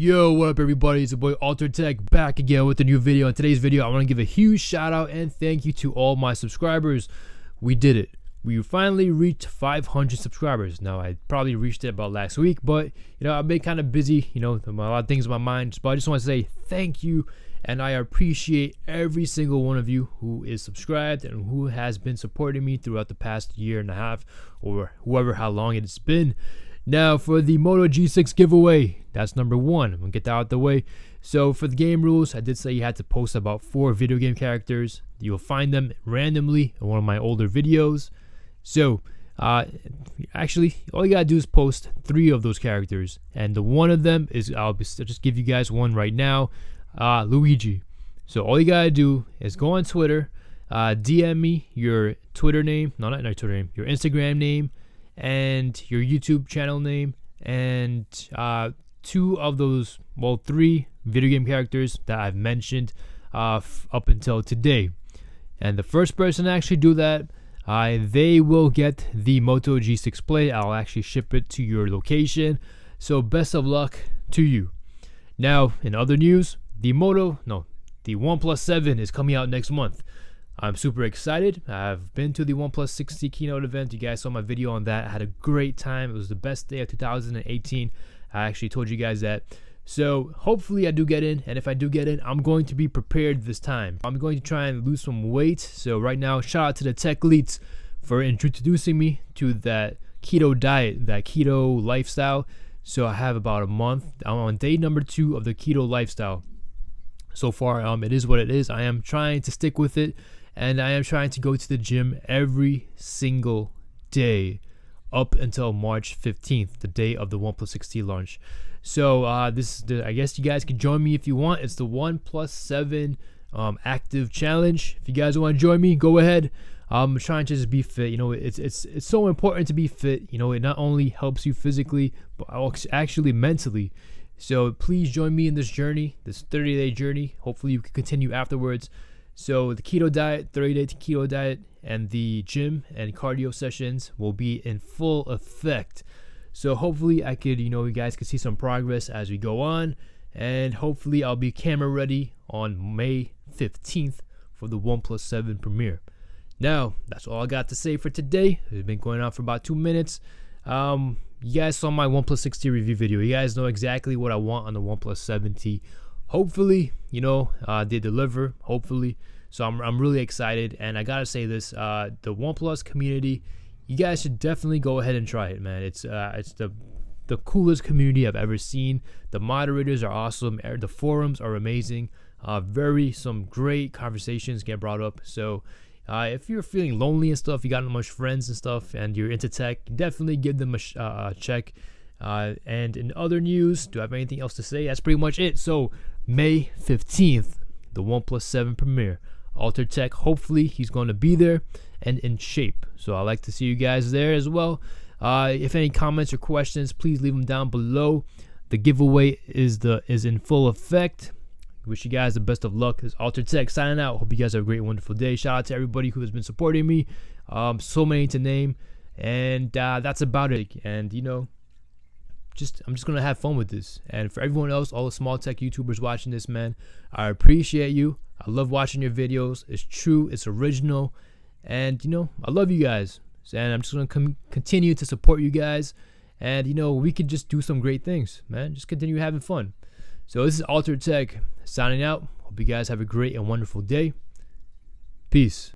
Yo, what up everybody, it's your boy AlteredTech back again with a new video. In today's video, I want to give a huge shout out and thank you to all my subscribers. We did it. We finally reached 500 subscribers. Now, I probably reached it about last week, but I've been kind of busy, a lot of things in my mind. But I just want to say thank you, and I appreciate every single one of you who is subscribed and who has been supporting me throughout the past year and a half, or how long it's been. Now, for the Moto G6 giveaway, that's number one. I'm going to get that out of the way. So, for the game rules, I did say you had to post about 4 video game characters. You'll find them randomly in one of my older videos. So, actually, all you got to do is post 3 of those characters. And the one of them is, I'll just give you guys one right now, Luigi. So, all you got to do is go on Twitter, DM me your Twitter name, not Twitter name, your Instagram name, and your YouTube channel name, and 2 of those, 3 video game characters that I've mentioned up until today. And the first person to actually do that, they will get the Moto G6 Play. I'll actually ship it to your location. So best of luck to you. Now, in other news, the OnePlus 7 is coming out next month. I'm super excited. I've been to the OnePlus 6C keynote event. You guys saw my video on that. I had a great time. It was the best day of 2018. I actually told you guys that. So hopefully I do get in, and if I do get in, I'm going to be prepared this time. I'm going to try and lose some weight. So right now, shout out to the tech leads for introducing me to that keto diet, that keto lifestyle. So I have about a month. I'm on day number 2 of the keto lifestyle. So far, it is what it is. I am trying to stick with it. And I am trying to go to the gym every single day up until March 15th, the day of the OnePlus 6T launch. So I guess you guys can join me if you want. It's the OnePlus 7 active challenge. If you guys want to join me, go ahead. I'm trying to just be fit. It's so important to be fit. It not only helps you physically, but actually mentally. So please join me in this journey, this 30-day journey. Hopefully you can continue afterwards. So the keto diet, 30-day keto diet, and the gym and cardio sessions will be in full effect. So hopefully I could, you guys could see some progress as we go on. And hopefully I'll be camera ready on May 15th for the OnePlus 7 premiere. Now, that's all I got to say for today. It's been going on for about 2 minutes. You guys saw my OnePlus 6T review video. You guys know exactly what I want on the OnePlus 7T. Hopefully, they deliver. Hopefully, so I'm really excited. And I gotta say this: the OnePlus community, you guys should definitely go ahead and try it, man. It's the coolest community I've ever seen. The moderators are awesome. The forums are amazing. Some great conversations get brought up. So, if you're feeling lonely and stuff, you got not much friends and stuff, and you're into tech, definitely give them a check. And in other news, do I have anything else to say? That's pretty much it. So May 15th, the OnePlus 7 premiere. AlteredTech, hopefully he's going to be there and in shape. So I'd like to see you guys there as well. If any comments or questions, please leave them down below. The giveaway is in full effect. Wish you guys the best of luck. This is AlteredTech signing out. Hope you guys have a great, wonderful day. Shout out to everybody who has been supporting me. So many to name. And that's about it. And, I'm just gonna have fun with this. And for everyone else, all the small tech YouTubers watching this, man, I appreciate you. I love watching your videos. It's true, it's original, and I love you guys. And I'm just gonna continue to support you guys. And we could just do some great things, man. Just continue having fun. So this is AlteredTech signing out. Hope you guys have a great and wonderful day. Peace.